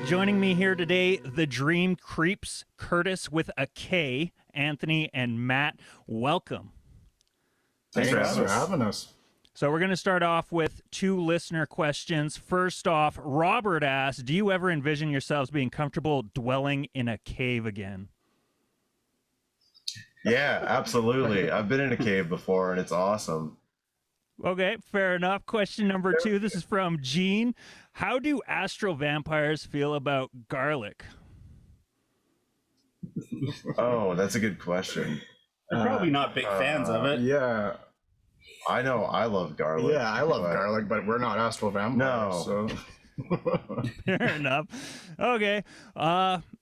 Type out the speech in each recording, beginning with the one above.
Joining me here today, the Dream Creeps, Curtis with a K, Anthony and Matt. Welcome. Thanks for having us. So we're going to start off with two listener questions. First off, Robert asked, do you ever envision yourselves being comfortable dwelling in a cave again? Yeah, absolutely. I've been in a cave before and it's awesome. Okay, fair enough. Question number two. This is from Gene. How do astral vampires feel about garlic? Oh, that's a good question. They're probably not big fans of it. Yeah. I know I love garlic. Yeah, I love garlic, but we're not astral vampires. No. So. Fair enough. Okay.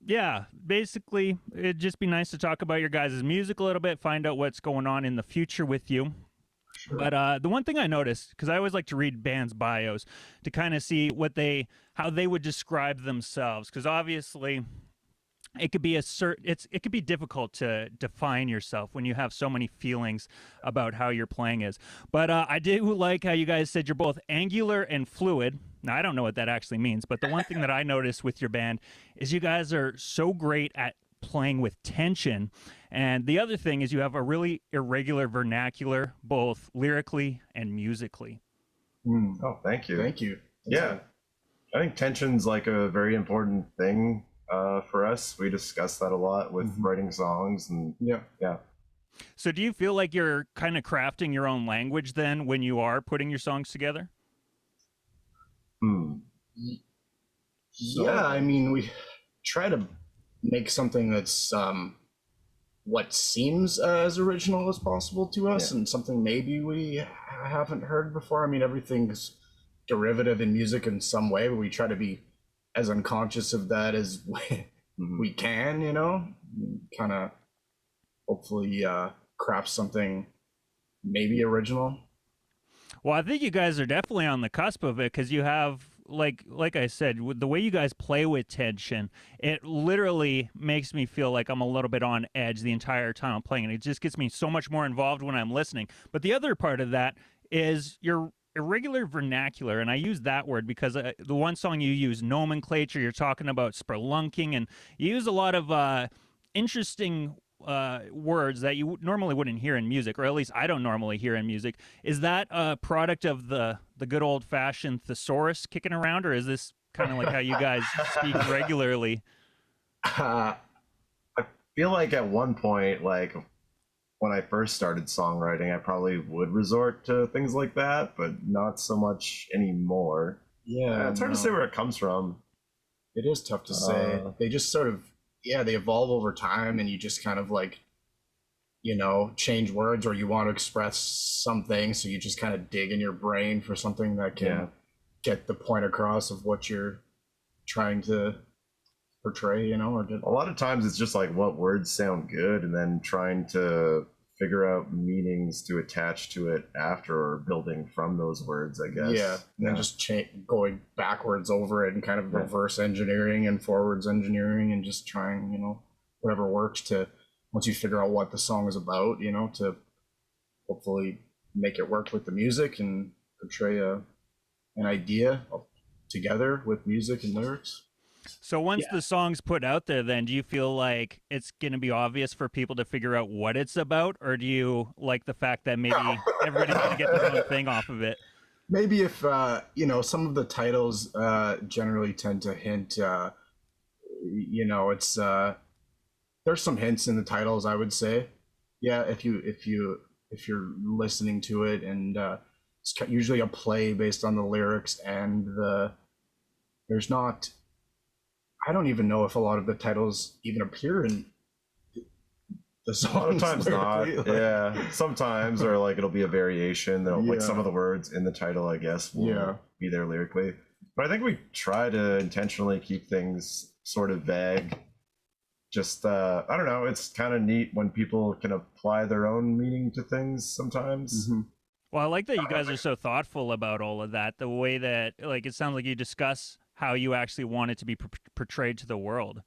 Yeah, basically, it'd just be nice to talk about your guys' music a little bit, find out what's going on in the future with you. Sure. But the one thing I noticed, because I always like to read bands' bios to kind of see how they would describe themselves, because obviously it could be it could be difficult to define yourself when you have so many feelings about how your playing is. But I do like how you guys said you're both angular and fluid. Now, I don't know what that actually means, but the one thing that I noticed with your band is you guys are so great at playing with tension. And the other thing is you have a really irregular vernacular, both lyrically and musically. Oh, thank you. Thank you. Yeah. I think tension's like a very important thing for us. We discuss that a lot with writing songs and yeah. So do you feel like you're kind of crafting your own language then when you are putting your songs together? Yeah, I mean, we try to make something that's what seems as original as possible to us, and something maybe we haven't heard before. I mean, everything's derivative in music in some way, but we try to be as unconscious of that as we can, you know, kind of hopefully craft something maybe original. Well, I think you guys are definitely on the cusp of it, because you have, like I said, with the way you guys play with tension, it literally makes me feel like I'm a little bit on edge the entire time I'm playing, and it just gets me so much more involved when I'm listening. But the other part of that is your irregular vernacular, and I use that word because the one song you use, nomenclature, you're talking about spelunking, and you use a lot of interesting words that you normally wouldn't hear in music, or at least I don't normally hear in music. Is that a product of the good old-fashioned thesaurus kicking around, or is this kind of like how you guys speak regularly? I feel like at one point, like when I first started songwriting, I probably would resort to things like that, but not so much anymore. Yeah, it's hard to say where it comes from. It is tough to say. They just sort of, they evolve over time, and you just kind of like, you know, change words, or you want to express something, so you just kind of dig in your brain for something that can get the point across of what you're trying to portray, you know. Or a lot of times it's just like what words sound good, and then trying to figure out meanings to attach to it after, or building from those words, I guess. Yeah, and then just going backwards over it and kind of reverse engineering and forwards engineering, and just trying, you know, whatever works to, once you figure out what the song is about, you know, to hopefully make it work with the music and portray an idea together with music and lyrics. So once the song's put out there, then do you feel like it's going to be obvious for people to figure out what it's about, or do you like the fact that maybe everybody's going to get their own thing off of it? Maybe if, you know, some of the titles generally tend to hint, you know, it's, there's some hints in the titles, I would say. Yeah, if you're listening to it, and it's usually a play based on the lyrics, and there's not, I don't even know if a lot of the titles even appear in the songs. Sometimes not. Yeah, sometimes, or like it'll be a variation. Like some of the words in the title, I guess, will be there lyrically. But I think we try to intentionally keep things sort of vague. Just I don't know. It's kind of neat when people can apply their own meaning to things sometimes. Well, I like that you guys are so thoughtful about all of that. The way that, like, it sounds like you discuss how you actually want it to be portrayed to the world.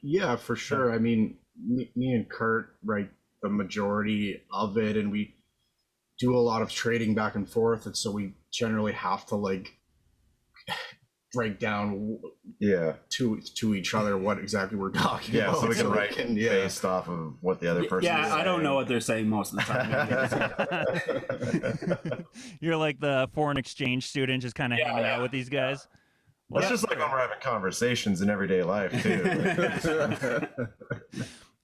Yeah, for sure. I mean, me and Kurt write the majority of it, and we do a lot of trading back and forth, and so we generally have to like break down yeah to each other what exactly we're talking about. So we can write based off of what the other person is saying. I don't know what they're saying most of the time. You're like the foreign exchange student just kind of hanging out with these guys. Well, it's just like when we're having conversations in everyday life too.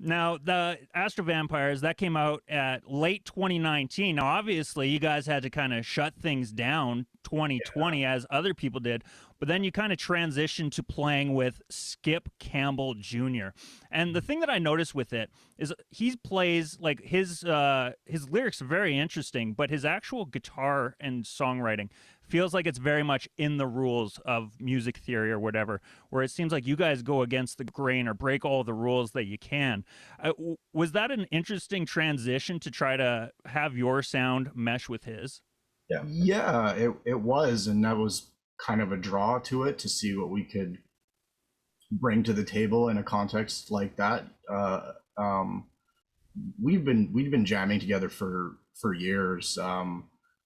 Now, the Astro Vampires, that came out at late 2019. Now, obviously, you guys had to kind of shut things down 2020 as other people did, but then you kind of transitioned to playing with Skip Campbell Jr. And the thing that I noticed with it is he plays, like, his lyrics are very interesting, but his actual guitar and songwriting feels like it's very much in the rules of music theory or whatever, where it seems like you guys go against the grain or break all the rules that you can. Was that an interesting transition to try to have your sound mesh with his? Yeah, it was, and that was kind of a draw to it, to see what we could bring to the table in a context like that. We've been jamming together for years,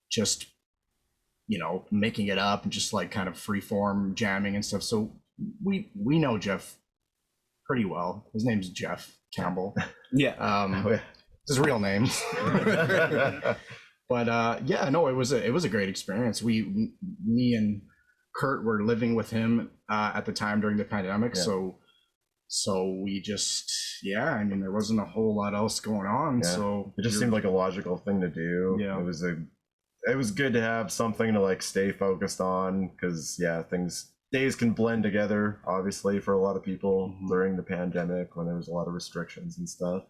just making it up and just like kind of freeform jamming and stuff. So we know Jeff pretty well. His name's Jeff Campbell. His real name. But it was a great experience. Me and Kurt were living with him at the time during the pandemic. So we just, there wasn't a whole lot else going on. So it just seemed like a logical thing to do. Yeah. It was good to have something to like stay focused on, because days can blend together, obviously, for a lot of people during the pandemic when there was a lot of restrictions and stuff.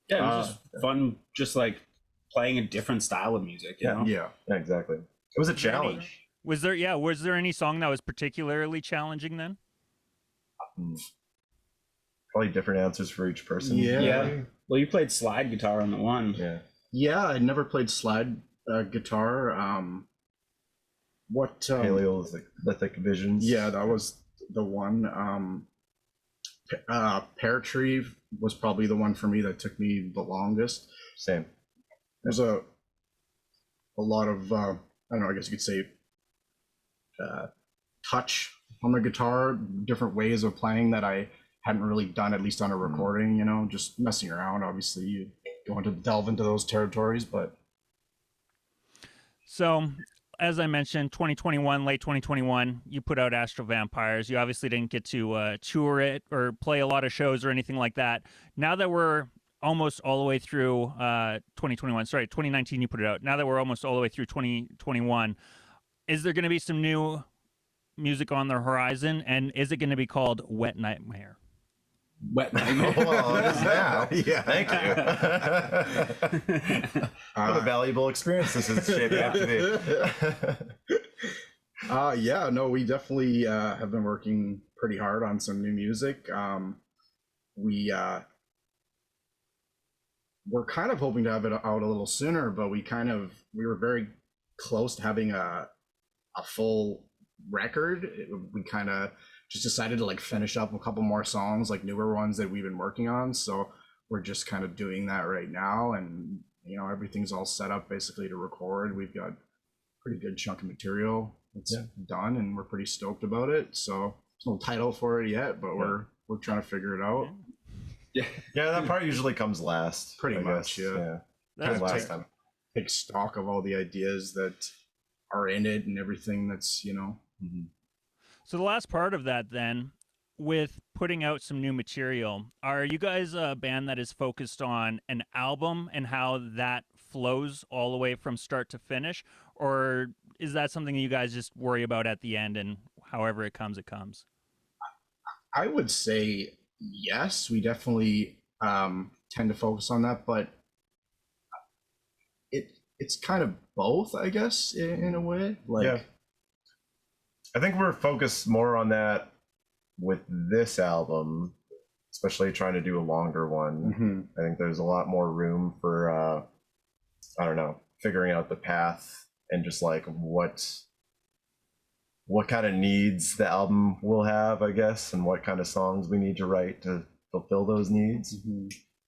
Yeah, it was just fun, just like playing a different style of music. You know? Yeah, exactly. It was a challenge. Was there any song that was particularly challenging then? Probably different answers for each person. Yeah. Well, you played slide guitar on the one. Yeah, I never played slide guitar. Paleolithic Visions. Yeah, that was the one. Pear Tree was probably the one for me that took me the longest. Same. There's a lot of I don't know, I guess you could say touch on the guitar, different ways of playing that I hadn't really done, at least on a recording, just messing around. Obviously you don't want to delve into those territories, but so, as I mentioned, 2021, late 2021, you put out Astro Vampires. You obviously didn't get to tour it or play a lot of shows or anything like that. Now that we're almost all the way through 2019 you put it out. Now that we're almost all the way through 2021, is there going to be some new music on the horizon? And is it going to be called Wet Nightmare? Wet Nightmare. Well, it is now. Yeah, thank you. What a valuable experience this is shaping up to be. We definitely have been working pretty hard on some new music. We're kind of hoping to have it out a little sooner, but we were very close to having a full record. We kind of just decided to like finish up a couple more songs, like newer ones that we've been working on. So we're just kind of doing that right now, and everything's all set up basically to record. We've got a pretty good chunk of material that's done, and we're pretty stoked about it. So there's no title for it yet, but we're trying to figure it out. Yeah, that part usually comes last. Pretty much, yeah. That's last time. Take stock of all the ideas that are in it and everything that's So the last part of that then, with putting out some new material, are you guys a band that is focused on an album and how that flows all the way from start to finish? Or is that something you guys just worry about at the end and however it comes, it comes? I would say yes, we definitely tend to focus on that, but it's kind of both, I guess, in a way. I think we're focused more on that with this album, especially trying to do a longer one. I think there's a lot more room for figuring out the path and just like what kind of needs the album will have, I guess, and what kind of songs we need to write to fulfill those needs.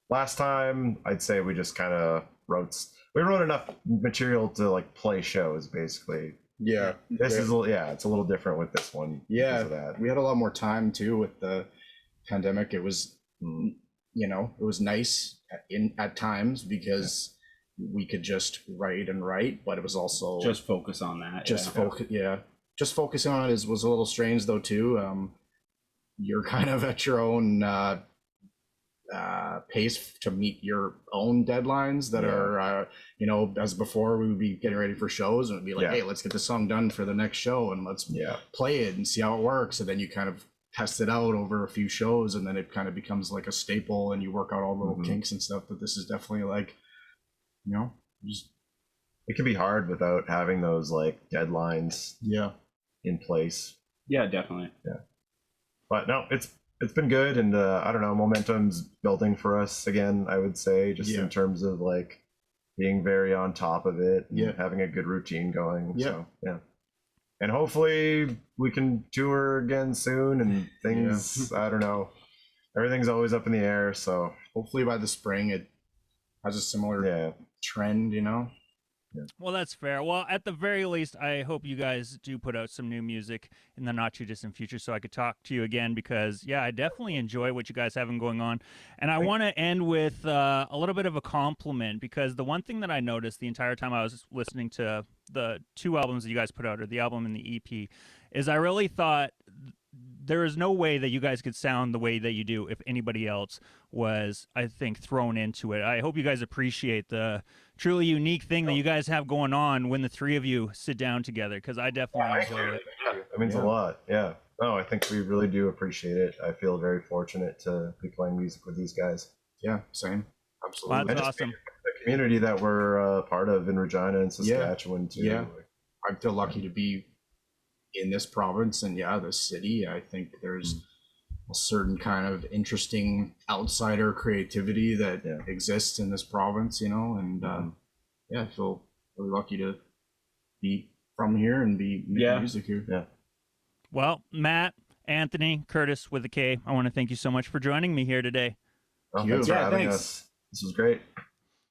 Last time, I'd say we just kind of wrote enough material to like play shows, basically. Yeah. This is it's a little different with this one. Yeah, Because of that. we had a lot more time too with the pandemic. It was, you know, it was nice at times because we could just write and write, but it was also Just focus on that. just focus. Yeah, just focusing on it was a little strange though too. You're kind of at your own pace to meet your own deadlines that are, you know, as before we would be getting ready for shows and it'd be like, hey, let's get the song done for the next show and let's play it and see how it works. And then you kind of test it out over a few shows and then it kind of becomes like a staple and you work out all the little kinks and stuff. But this is definitely like, you know, just it can be hard without having those like deadlines in place. Yeah, definitely. Yeah. But no, it's been good, and I don't know, momentum's building for us again, I would say, just in terms of like being very on top of it and having a good routine going. So and hopefully we can tour again soon and things I don't know, everything's always up in the air, so hopefully by the spring it has a similar trend, you know. Well, that's fair. Well, at the very least, I hope you guys do put out some new music in the not too distant future so I could talk to you again because, I definitely enjoy what you guys have going on. And I want to end with a little bit of a compliment because the one thing that I noticed the entire time I was listening to the 2 albums that you guys put out, or the album and the EP, is I really thought there is no way that you guys could sound the way that you do if anybody else was, I think, thrown into it. I hope you guys appreciate the truly unique thing that you guys have going on when the 3 of you sit down together, because I definitely enjoy it. That means a lot. Yeah. No, I think we really do appreciate it. I feel very fortunate to be playing music with these guys. Yeah, same. Absolutely. Well, that's awesome. The community that we're part of in Regina and Saskatchewan too. Yeah. I feel lucky to be in this province and this city. I think there's a certain kind of interesting outsider creativity that exists in this province, you know, and I feel really lucky to be from here and be making music here. Yeah. Well, Matt, Anthony, Curtis with a K, I want to thank you so much for joining me here today. Well, thanks for having us. This was great.